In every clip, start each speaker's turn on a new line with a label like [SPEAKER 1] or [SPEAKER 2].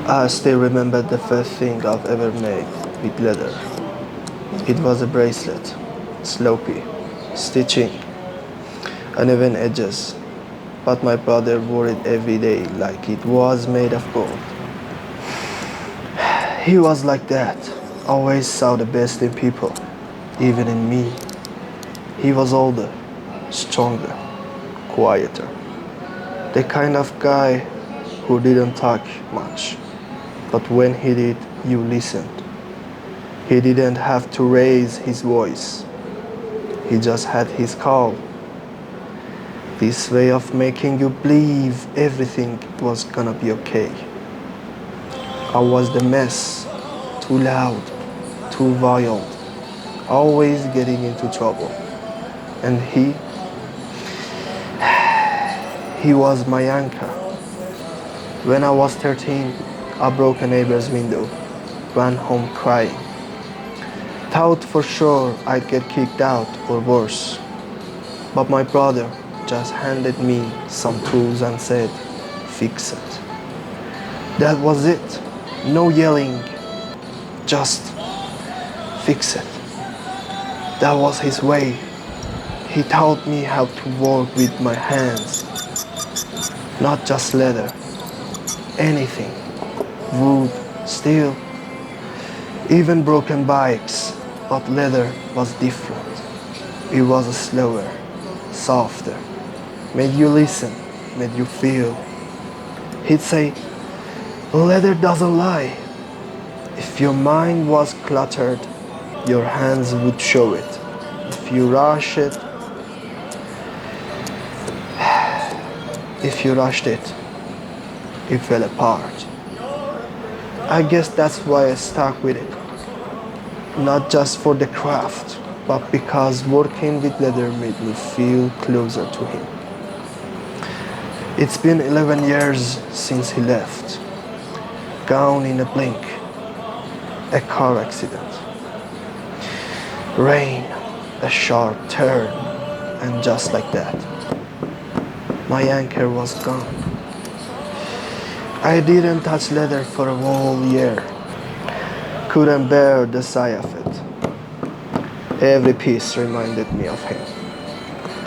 [SPEAKER 1] I still remember the first thing I've ever made with leather. It was a bracelet, sloppy, stitching, uneven edges, but my brother wore it every day like it was made of gold. He was like that, always saw the best in people, even in me. He was older, stronger, quieter. The kind of guy who didn't talk much, but when he did, you listened. He didn't have to raise his voice. He just had his call. This way of making you believe everything was gonna be okay. I was the mess, too loud, too wild, always getting into trouble. And he was my anchor. When I was 13, I broke a neighbor's window, ran home crying. Thought for sure I'd get kicked out or worse. But my brother just handed me some tools and said, fix it. That was it. No yelling, just fix it. That was his way. He taught me how to work with my hands, not just leather, anything, wood, steel, even broken bikes, but leather was different. It was slower, softer, made you listen, made you feel. He'd say, leather doesn't lie. If your mind was cluttered, your hands would show it. If you rushed it, it fell apart. I guess that's why I stuck with it. Not just for the craft, but because working with leather made me feel closer to him. It's been 11 years since he left. Gone in a blink. A car accident. Rain, a sharp turn, and just like that, my anchor was gone. I didn't touch leather for a whole year. Couldn't bear the sight of it. Every piece reminded me of him,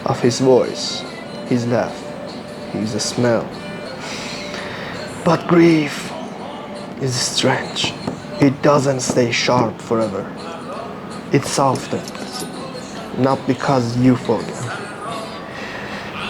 [SPEAKER 1] of his voice, his laugh, his smell. But grief is strange. It doesn't stay sharp forever. It softens, not because you forget,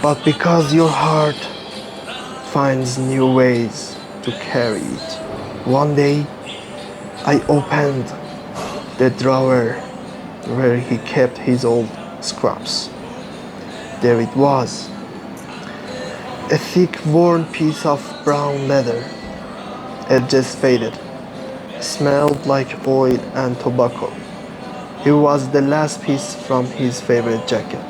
[SPEAKER 1] but because your heart finds new ways to carry it. One day, I opened the drawer where he kept his old scraps. There it was, a thick, worn piece of brown leather, edges faded, smelled like oil and tobacco. It was the last piece from his favorite jacket,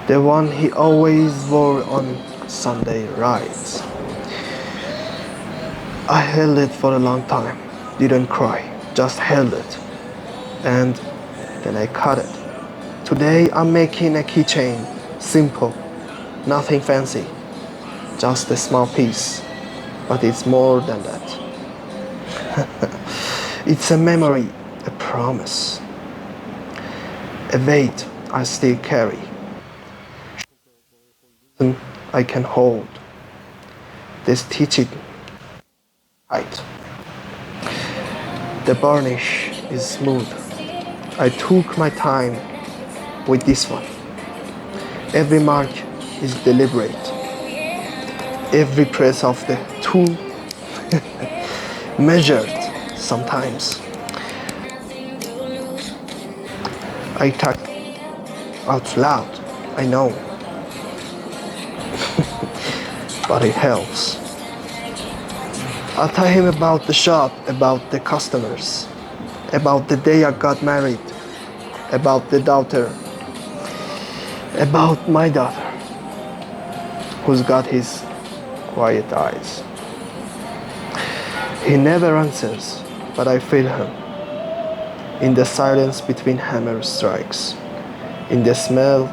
[SPEAKER 1] the one he always wore on Sunday rides. I held it for a long time, didn't cry, just held it, and then I cut it. Today I'm making a keychain, simple, nothing fancy, just a small piece, but it's more than that. It's a memory, a promise, a weight I still carry. I can hold. The stitching tight. The varnish is smooth. I took my time with this one. Every mark is deliberate. Every press of the tool measured sometimes. I talk out loud, I know, but it helps. I tell him about the shop, about the customers, about the day I got married, about the daughter, about my daughter, who's got his quiet eyes. He never answers, but I feel him. In the silence between hammer strikes, in the smell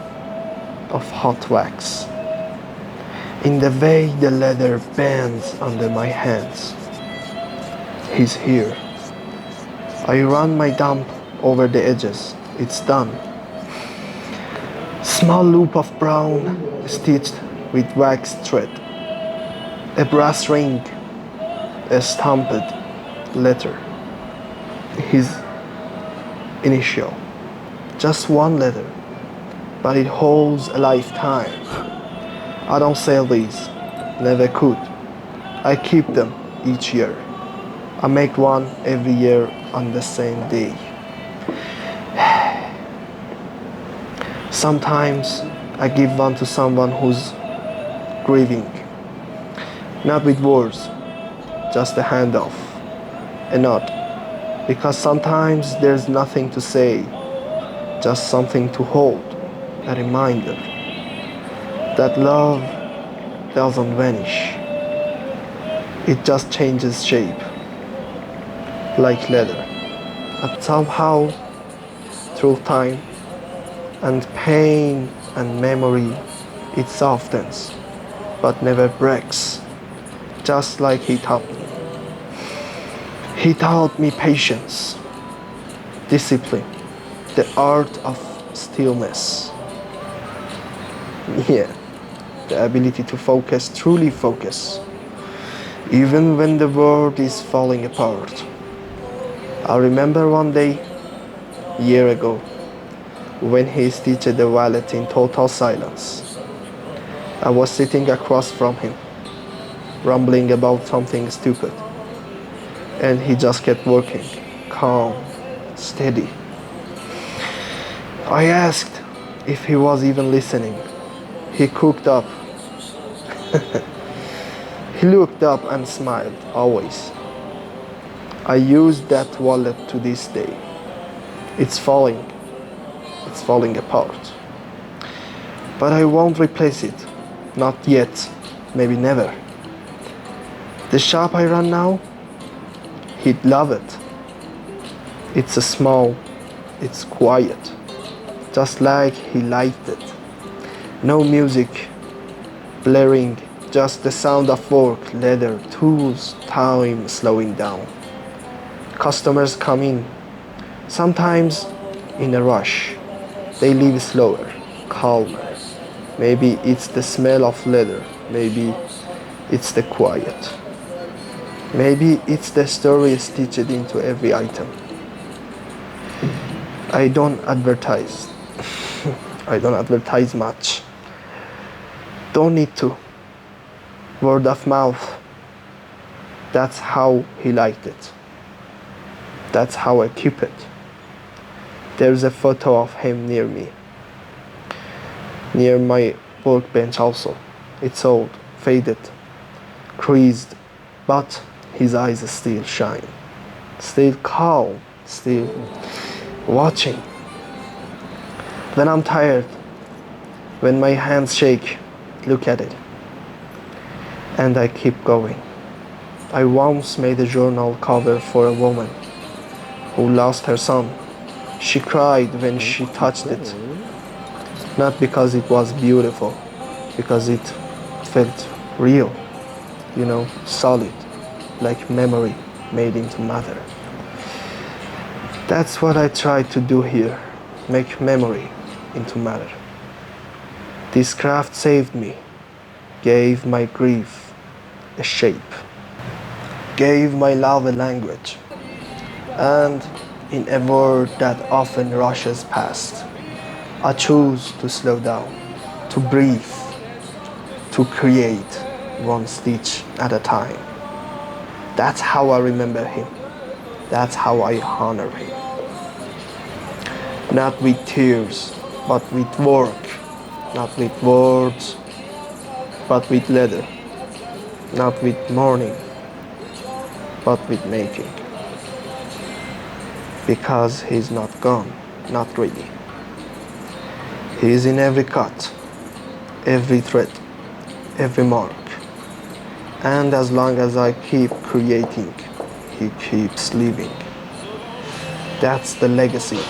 [SPEAKER 1] of hot wax, in the way the leather bends under my hands. He's here. I run my thumb over the edges. It's done. Small loop of brown stitched with wax thread. A brass ring. A stamped letter. His initial. Just one letter. But it holds a lifetime. I don't sell these. Never could. I keep them each year. I make one every year on the same day. Sometimes I give one to someone who's grieving. Not with words, just a handoff, a nod. Because sometimes there's nothing to say, just something to hold, a reminder that love doesn't vanish. It just changes shape, like leather. And somehow, through time and pain and memory, it softens, but never breaks, just like he taught me. He taught me patience, discipline, the art of stillness. Yeah, the ability to focus, truly focus, even when the world is falling apart. I remember one day, a year ago, when he stitched the wallet in total silence. I was sitting across from him, rumbling about something stupid, and he just kept working, calm, steady. I asked if he was even listening. He cooked up. He looked up and smiled, always. I use that wallet to this day. It's falling apart. But I won't replace it. Not yet, maybe never. The shop I run now, he'd love it. It's small, it's quiet, just like he liked it. No music, blaring, just the sound of work, leather, tools, time slowing down. Customers come in, sometimes in a rush. They leave slower, calmer. Maybe it's the smell of leather, maybe it's the quiet. Maybe it's the story stitched into every item. I don't advertise. I don't advertise much. Don't need to. Word of mouth. That's how he liked it. That's how I keep it. There's a photo of him near me. Near my workbench also. It's old, faded, creased, but his eyes still shine. Still calm, still watching. When I'm tired, when my hands shake, look at it. And I keep going. I once made a journal cover for a woman who lost her son. She cried when she touched it. Not because it was beautiful, because it felt real, solid, like memory made into matter. That's what I try to do here, make memory into matter. This craft saved me, gave my grief a shape, gave my love a language, and in a world that often rushes past, I choose to slow down, to breathe, to create one stitch at a time. That's how I remember him. That's how I honor him. Not with tears, but with work. Not with words, but with leather. Not with mourning, but with making. Because he's not gone, not really. He is in every cut, every thread, every mark. And as long as I keep creating, he keeps living. That's the legacy.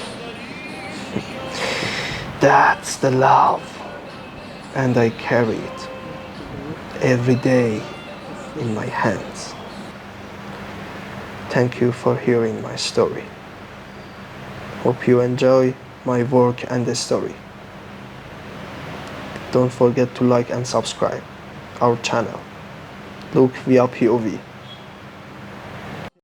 [SPEAKER 1] That's the love. And I carry it every day in my hands. Thank you for hearing my story. Hope you enjoy my work and the story. Don't forget to like and subscribe our channel. Look via POV.